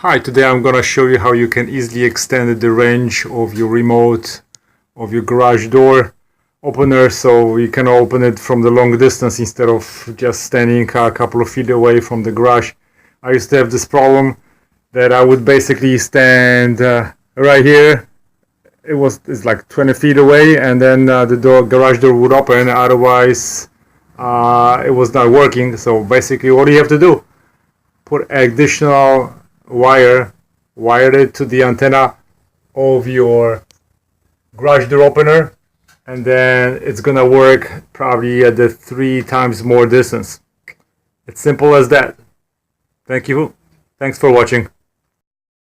Hi, today I'm gonna show you how you can easily extend the range of your remote of your garage door opener so you can open it from the long distance instead of just standing a couple of feet away from the garage. I used to have this problem that I would basically stand right here. It's like 20 feet away, and then the garage door would open, otherwise it was not working. So basically what do you have to do? Put additional wire it to the antenna of your garage door opener, and then it's gonna work probably at the 3 times more distance. It's simple as that. Thanks for watching.